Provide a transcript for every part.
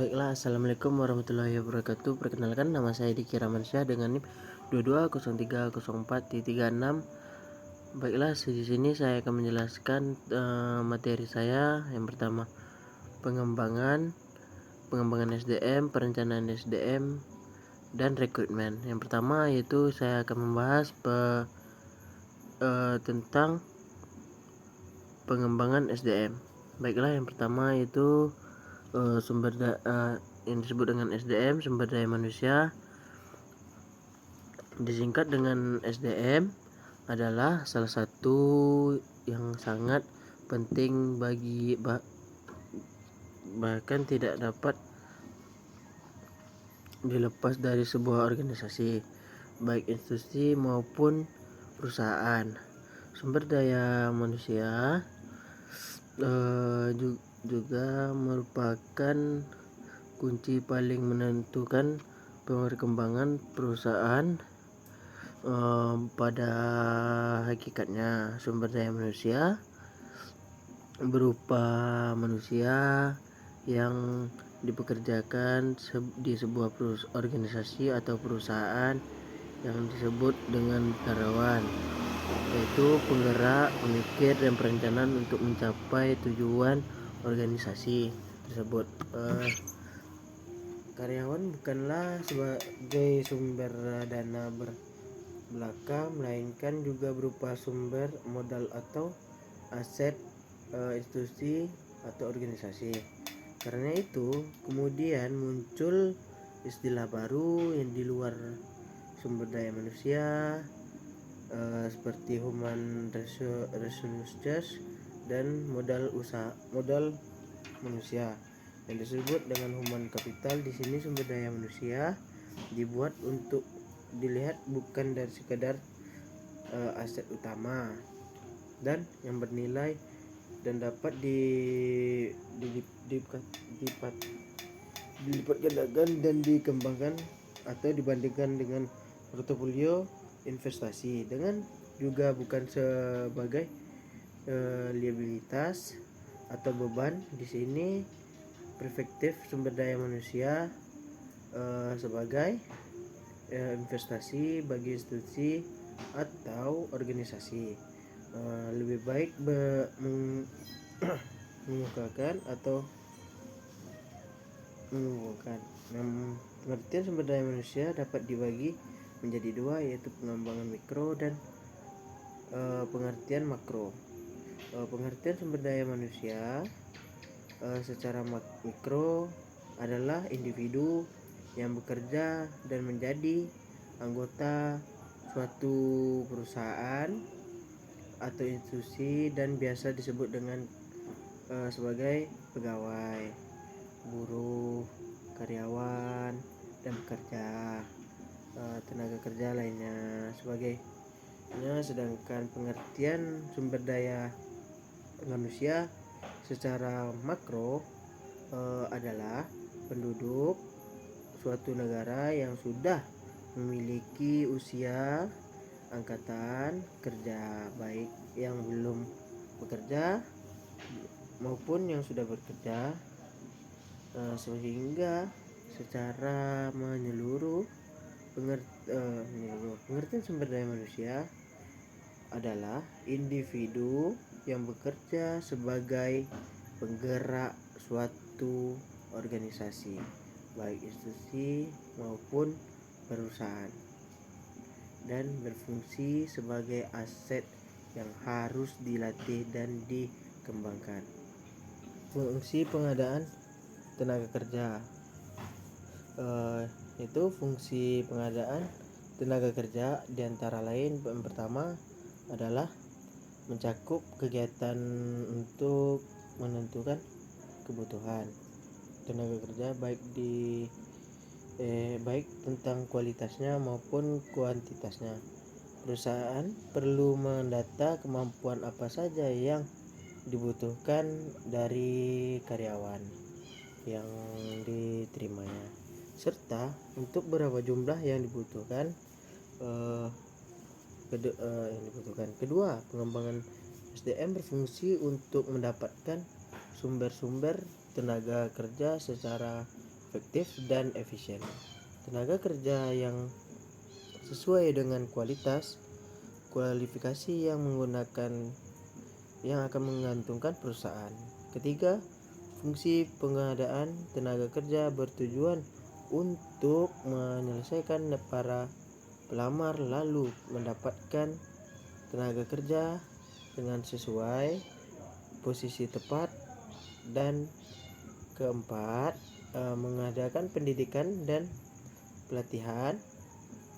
Baiklah, Assalamualaikum warahmatullahi wabarakatuh. Perkenalkan, nama saya Diki Ramansyah dengan NIM 22030436. Baiklah, di sini saya akan menjelaskan materi saya. Yang pertama, pengembangan SDM, perencanaan SDM, dan rekrutmen. Yang pertama yaitu saya akan membahas tentang pengembangan SDM. Baiklah, yang pertama yaitu yang disebut dengan SDM, sumber daya manusia. Disingkat dengan SDM adalah salah satu yang sangat penting bahkan tidak dapat dilepas dari sebuah organisasi, baik institusi maupun perusahaan. Sumber daya manusia juga merupakan kunci paling menentukan perkembangan perusahaan. Pada hakikatnya, sumber daya manusia berupa manusia yang dipekerjakan di sebuah organisasi atau perusahaan yang disebut dengan karyawan, yaitu penggerak, pemikir, dan perencanaan untuk mencapai tujuan organisasi tersebut. Karyawan bukanlah sebagai sumber dana belaka, melainkan juga berupa sumber modal atau aset institusi atau organisasi. Karena itu kemudian muncul istilah baru yang di luar sumber daya manusia, seperti human resources dan modal manusia. Yang disebut dengan human capital di sini, sumber daya manusia dibuat untuk dilihat bukan dari sekadar aset utama dan yang bernilai dan dapat dilipat gandakan dan dikembangkan atau dibandingkan dengan portofolio investasi, dengan juga bukan sebagai liabilitas atau beban. Di sini perspektif sumber daya manusia sebagai investasi bagi institusi atau organisasi. Lebih baik mengemukakan atau mengumpulkan. Pengertian sumber daya manusia dapat dibagi menjadi dua, yaitu pengembangan mikro dan pengertian makro. Pengertian sumber daya manusia secara mikro adalah individu yang bekerja dan menjadi anggota suatu perusahaan atau institusi dan biasa disebut dengan sebagai pegawai, buruh, karyawan, dan pekerja, tenaga kerja lainnya sebagainya. Sedangkan pengertian sumber daya manusia secara makro adalah penduduk suatu negara yang sudah memiliki usia angkatan kerja, baik yang belum bekerja maupun yang sudah bekerja, sehingga secara menyeluruh pengertian sumber daya manusia adalah individu yang bekerja sebagai penggerak suatu organisasi, baik institusi maupun perusahaan, dan berfungsi sebagai aset yang harus dilatih dan dikembangkan. Fungsi pengadaan tenaga kerja itu fungsi pengadaan tenaga kerja diantara lain, yang pertama adalah mencakup kegiatan untuk menentukan kebutuhan tenaga kerja, baik tentang kualitasnya maupun kuantitasnya. Perusahaan perlu mendata kemampuan apa saja yang dibutuhkan dari karyawan yang diterimanya, serta untuk berapa jumlah yang dibutuhkan. Kedua, pengembangan SDM berfungsi untuk mendapatkan sumber-sumber tenaga kerja secara efektif dan efisien. Tenaga kerja yang sesuai dengan kualifikasi yang akan menguntungkan perusahaan. Ketiga, fungsi pengadaan tenaga kerja bertujuan untuk menyelesaikan para pelamar lalu mendapatkan tenaga kerja dengan sesuai posisi tepat. Dan keempat, mengadakan pendidikan dan pelatihan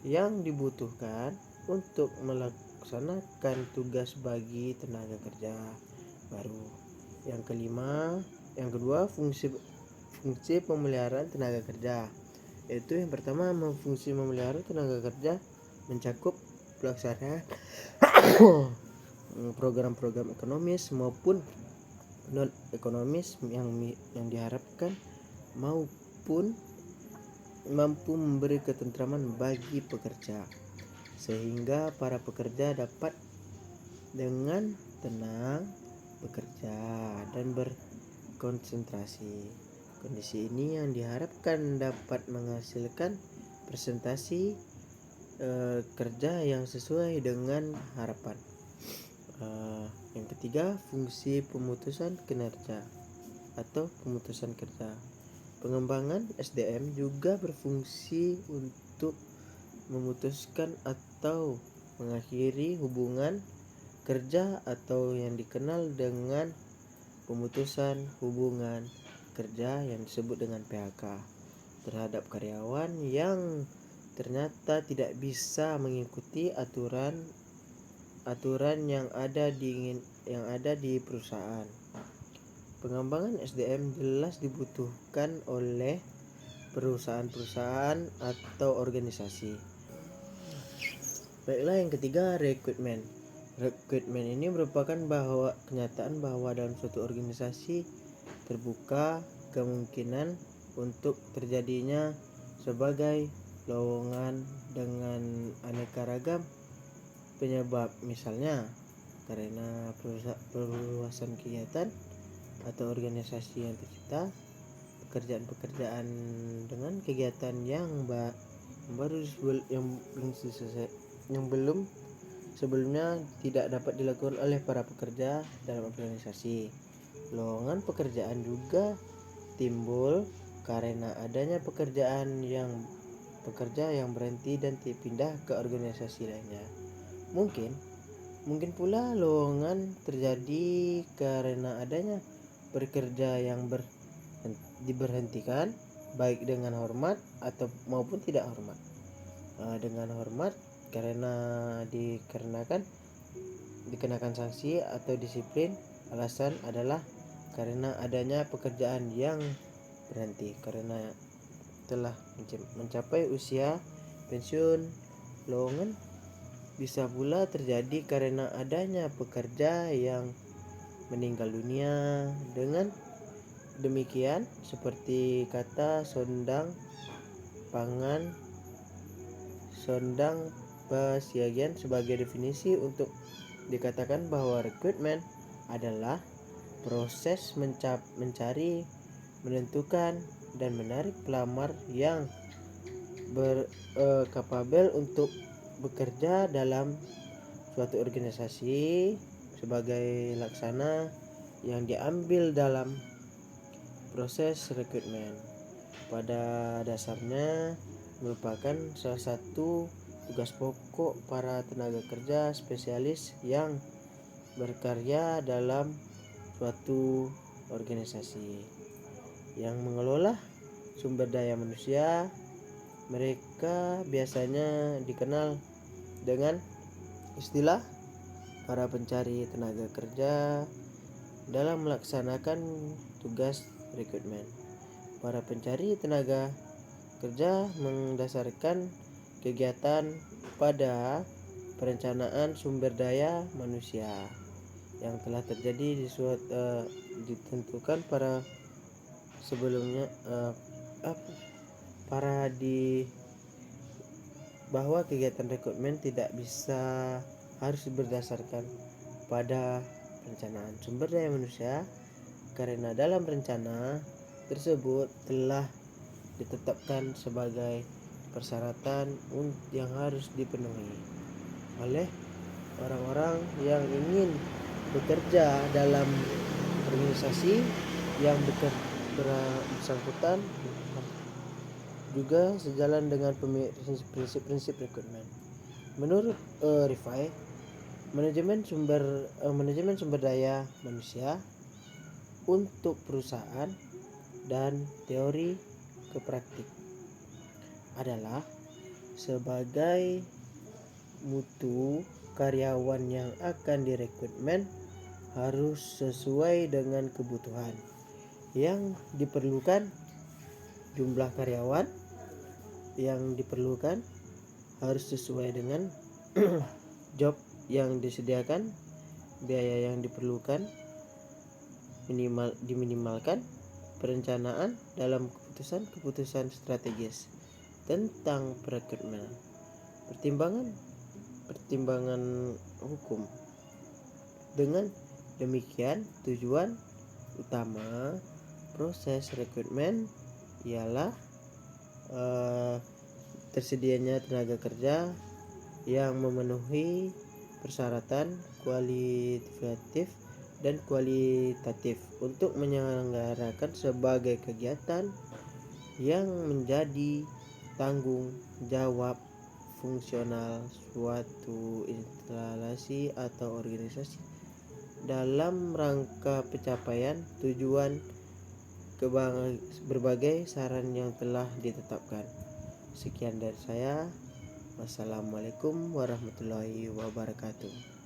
yang dibutuhkan untuk melaksanakan tugas bagi tenaga kerja baru. Yang kedua, fungsi pemeliharaan tenaga kerja, yaitu yang pertama, fungsi memelihara tenaga kerja mencakup pelaksanaan program-program ekonomis maupun non ekonomis yang diharapkan maupun mampu memberi ketentraman bagi pekerja, sehingga para pekerja dapat dengan tenang bekerja dan berkonsentrasi. Kondisi ini yang diharapkan dapat menghasilkan presentasi kerja yang sesuai dengan harapan. Yang ketiga, fungsi pemutusan kinerja atau pemutusan kerja. Pengembangan SDM juga berfungsi untuk memutuskan atau mengakhiri hubungan kerja atau yang dikenal dengan pemutusan hubungan kerja yang disebut dengan PHK terhadap karyawan yang ternyata tidak bisa mengikuti aturan yang ada di perusahaan. Pengembangan SDM jelas dibutuhkan oleh perusahaan-perusahaan atau organisasi. Baiklah, yang ketiga, rekrutmen. Rekrutmen ini merupakan kenyataan bahwa dalam suatu organisasi terbuka kemungkinan untuk terjadinya sebagai lowongan dengan aneka ragam penyebab, misalnya karena perluasan kegiatan atau organisasi yang tercipta, pekerjaan dengan kegiatan yang baru yang belum sebelumnya tidak dapat dilakukan oleh para pekerja dalam organisasi. Lowongan pekerjaan juga timbul karena adanya pekerja yang berhenti dan pindah ke organisasi lainnya. Mungkin pula lowongan terjadi karena adanya pekerja yang diberhentikan, baik dengan hormat atau maupun tidak hormat. Dengan hormat karena dikenakan sanksi atau disiplin. Alasan adalah karena adanya pekerjaan yang berhenti karena telah mencapai usia pensiun. Lowongan bisa pula terjadi karena adanya pekerja yang meninggal dunia. Dengan demikian, seperti kata Sondang Pasiagian sebagai definisi untuk dikatakan bahwa rekrutmen adalah proses mencari, menentukan, dan menarik pelamar yang berkapabel untuk bekerja dalam suatu organisasi sebagai laksana yang diambil dalam proses rekrutmen. Pada dasarnya merupakan salah satu tugas pokok para tenaga kerja spesialis yang berkarya dalam suatu organisasi yang mengelola sumber daya manusia. Mereka biasanya dikenal dengan istilah para pencari tenaga kerja dalam melaksanakan tugas rekrutmen. Para pencari tenaga kerja mendasarkan kegiatan pada perencanaan sumber daya manusia yang telah terjadi ditentukan para sebelumnya bahwa kegiatan rekrutmen tidak bisa harus berdasarkan pada perencanaan sumber daya manusia karena dalam rencana tersebut telah ditetapkan sebagai persyaratan yang harus dipenuhi oleh orang-orang yang ingin bekerja dalam organisasi yang bersangkutan, juga sejalan dengan prinsip-prinsip rekrutmen. Menurut Rifai, manajemen sumber daya manusia untuk perusahaan dan teori ke praktik adalah sebagai mutu karyawan yang akan direkrutmen harus sesuai dengan kebutuhan yang diperlukan, jumlah karyawan yang diperlukan harus sesuai dengan job yang disediakan, biaya yang diperlukan diminimalkan, perencanaan dalam keputusan strategis tentang perekrutmen, pertimbangan hukum. Dengan demikian, tujuan utama proses rekrutmen ialah tersedianya tenaga kerja yang memenuhi persyaratan kualitatif dan kualitatif untuk menyelenggarakan sebagai kegiatan yang menjadi tanggung jawab fungsional suatu instalasi atau organisasi dalam rangka pencapaian tujuan berbagai saran yang telah ditetapkan. Sekian dari saya. Wassalamualaikum warahmatullahi wabarakatuh.